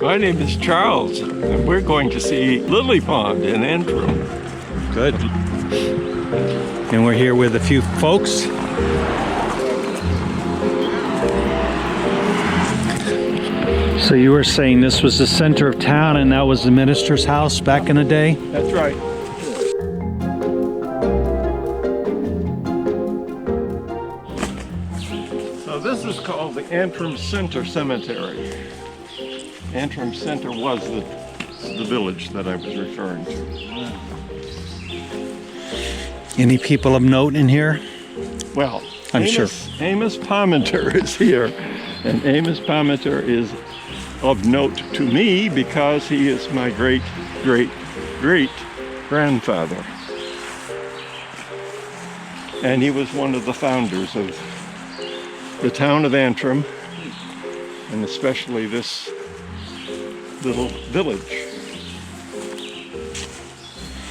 My name is Charles, and we're going to see Lily Pond in Antrim. Good. And we're here with a few folks. So you were saying this was the center of town and that was the minister's house back in the day? That's right. So this is called the Antrim Center Cemetery. Antrim Center was the village that I was referring to. Any people of note in here? Well, I'm sure. Amos Parmenter is here, and Amos Parmenter is of note to me because he is my great grandfather. And he was one of the founders of the town of Antrim, and especially this little village.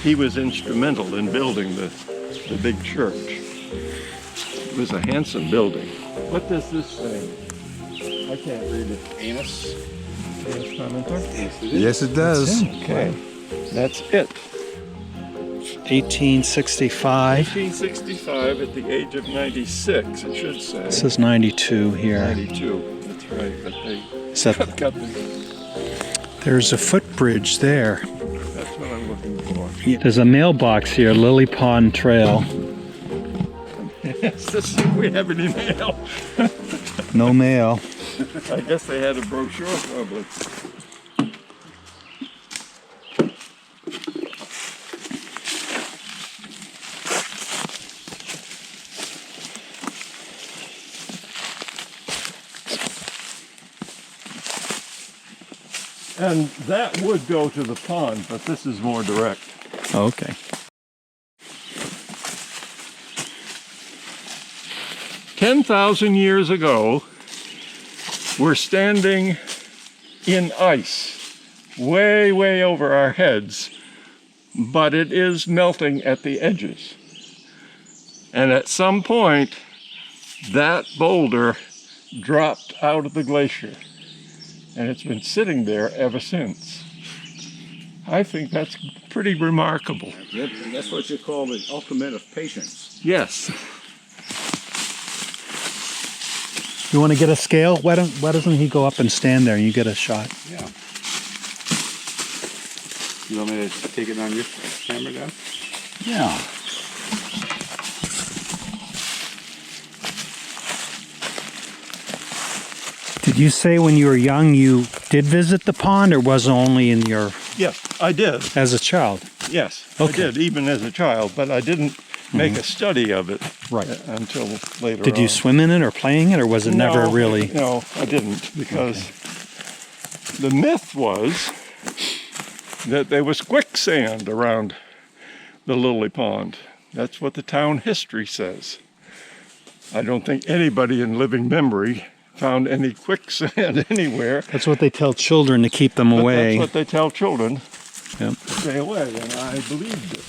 He was instrumental in building the big church. It was a handsome building. What does this say? I can't read it. Amos Parmenter? Yes, it does. Okay, that's it. 1865. 1865 at the age of 96, it should say. This is 92 here. 92, that's right, but they Is that, got the, there's a footbridge there. that's what I'm looking for. There's a mailbox here, Lily Pond Trail. Yes, let's see if we have any mail. No mail. I guess they had a brochure probably. And that would go to the pond, but this is more direct. Okay. "10,000 years ago, we're standing in ice, way over our heads, but it is melting at the edges. And at some point, that boulder dropped out of the glacier, and it's been sitting there ever since. I think that's pretty remarkable. That's what you call the ultimate of patience. Yes. You want to get a scale? Why doesn't he go up and stand there and you get a shot? Yeah. You want me to take it on your camera down? Yeah. Did you say when you were young you did visit the pond, or was it only in your... Yes, I did. as a child? Yes, Okay. I did, even as a child, but I didn't make a study of it Right. Until later Did on. you swim in it or playing it, or was it never No, really... No, I didn't, because the myth was that there was quicksand around the Lily Pond. That's what the town history says. I don't think anybody in living memory found any quicksand anywhere. That's what they tell children to keep them But away. that's what they tell children Yep. to stay away, and I believed it.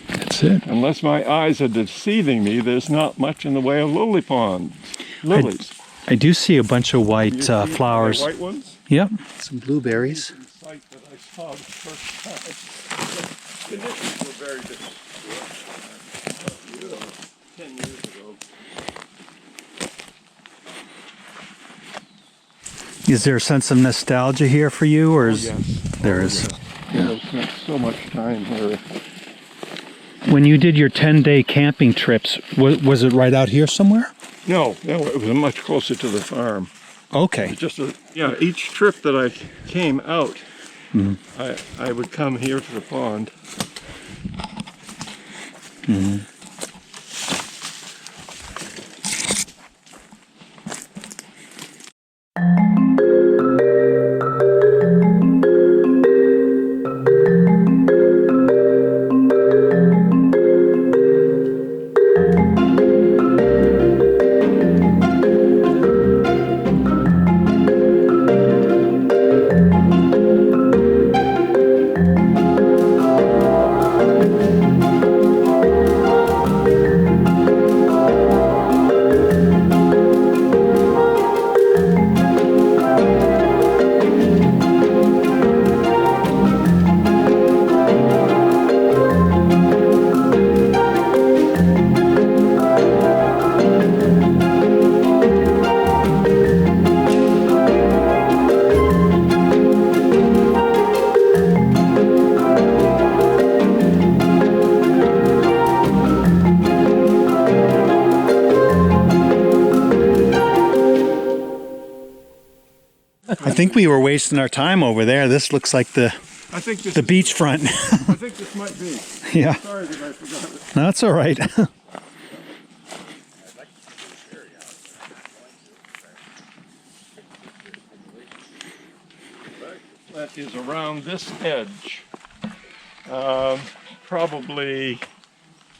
That's it. Unless my eyes are deceiving me, there's not much in the way of lily ponds. Lilies. I do see a bunch of white You see flowers. the white ones? Yep. Some blueberries. The site that I saw the first time. The conditions were very different. 10 years ago. Is there a sense of nostalgia here for you, or is Yes. there is? Yeah. I spent so much time here. When you did your 10-day camping trips, was it right out here somewhere? No, it was much closer to the farm. Okay. Just each trip that I came out, I would come here to the pond. think we were wasting our time over there. This looks like the I think this beachfront. I think this might be. Yeah. Sorry that I forgot it. No, that's all right. That is around this edge, probably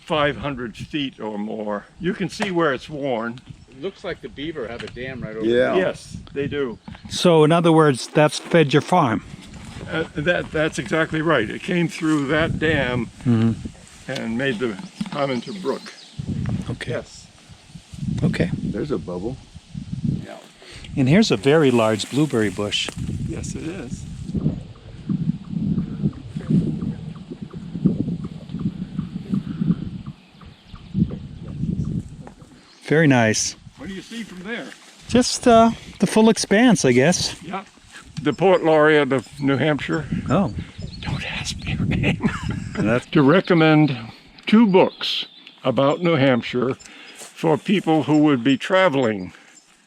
500 feet or more. You can see where it's worn. It looks like the beaver have a dam right over Yeah. there. Yes, they do. So, in other words, that's fed your farm. That's exactly right. It came through that dam and made the Hamilton Brook. Okay. Yes. Okay. There's a bubble. And here's a very large blueberry bush. Yes, it is. Very nice. What do you see from there? Just the full expanse, I guess. Yeah. The Poet Laureate of New Hampshire. Oh. Don't ask me her name. That's To recommend 2 books about New Hampshire for people who would be traveling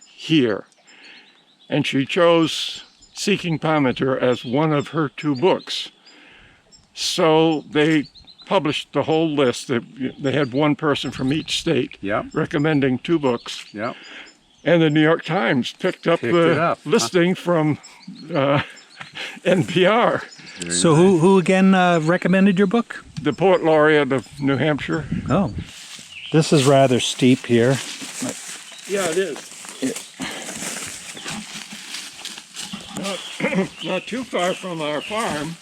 here. And she chose Seeking Parmenter as one of her 2 books. So they published the whole list. They had one person from each state Yep. recommending 2 books. Yep. And the New York Times picked it the up, huh? listing from NPR. so who again recommended your book? The Poet Laureate of New Hampshire. Oh. This is rather steep here. Yeah, it is. Not too far from our farm,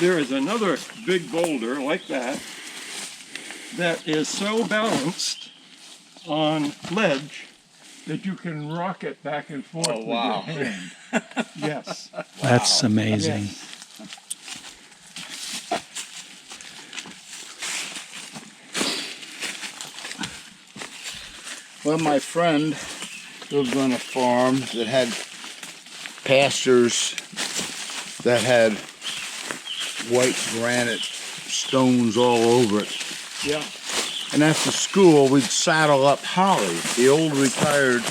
there is another big boulder like that is so balanced on ledge that you can rock it back and forth with your hand. Yes. That's amazing. Yes. Well, my friend lived on a farm that had pastures that had white granite stones all over it. Yeah. And after school, we'd saddle up Holly, the old retired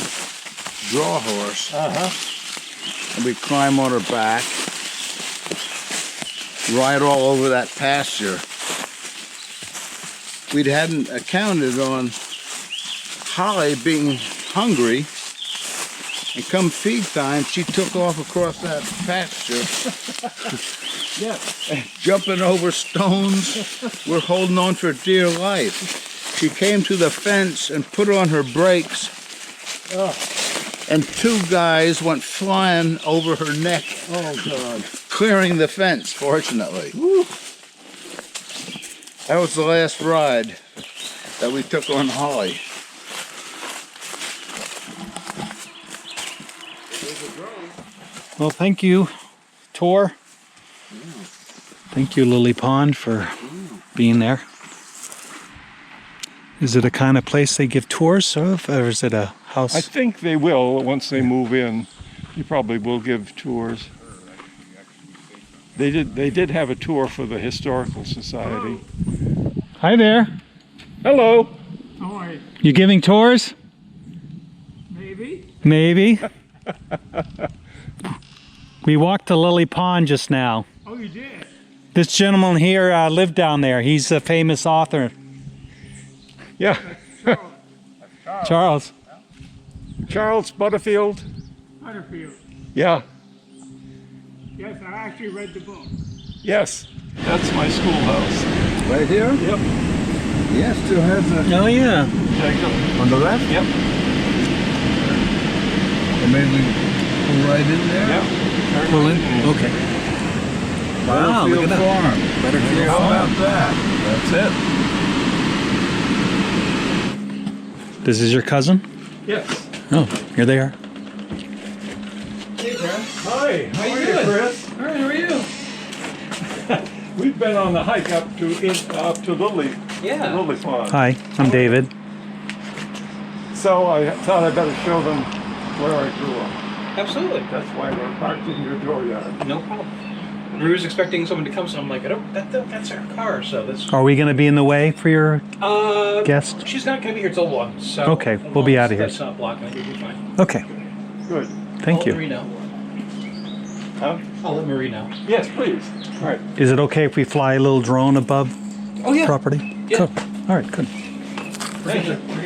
draw horse, and we'd climb on her back, ride all over that pasture. We hadn't accounted on Holly being hungry, and come feed time, she took off across that pasture, Yes. jumping over stones. We're holding on for dear life. She came to the fence and put on her brakes, and 2 guys went flying over her neck, Oh, God. clearing the fence, fortunately. That was the last ride that we took on Holly. Well, thank you, Tor. Thank you, Lily Pond, for being there. Is it a kind of place they give tours of, or is it a house? I think they will once they move in. You probably will give tours. They did have a tour for the Historical Society. Hi there. Hello. How are you? You giving tours? Maybe. Maybe. We walked to Lily Pond just now. Oh, you did? This gentleman here lived down there. He's a famous author. Yeah. Charles. Charles Butterfield. Butterfield. Yeah. Yes, I actually read the book. Yes. That's my schoolhouse. Right here? Yep. Yeah, still has a... Oh, yeah. Jacob. On the left? Yep. Or maybe we pull right in there? Yep. Pull in? Okay. Wow, look at that. Farm. Butterfield How Farm. about that? That's it. This is your cousin? Yes. Oh, here they are. Hey, Chris. Hi. How are you, Chris? All right, how are you? We've been on the hike up to Lily. Yeah. Lily Pond. Hi, I'm David. So I thought I'd better show them where I grew up. Absolutely. That's why we're parked in your dooryard. No problem. We was expecting someone to come, so I'm like, oh, that's our car, so that's... Are we going to be in the way for your guest? She's not going to be here till 1, so... Okay, we'll be out of here. That's not blocking it, you'll be fine. Okay. Good. Thank I'll you. let Marie know. Huh? I'll let Marie know. Yes, please. All right. Is it okay if we fly a little drone above Oh yeah. property? Yeah. Good. All right, good. Thank you.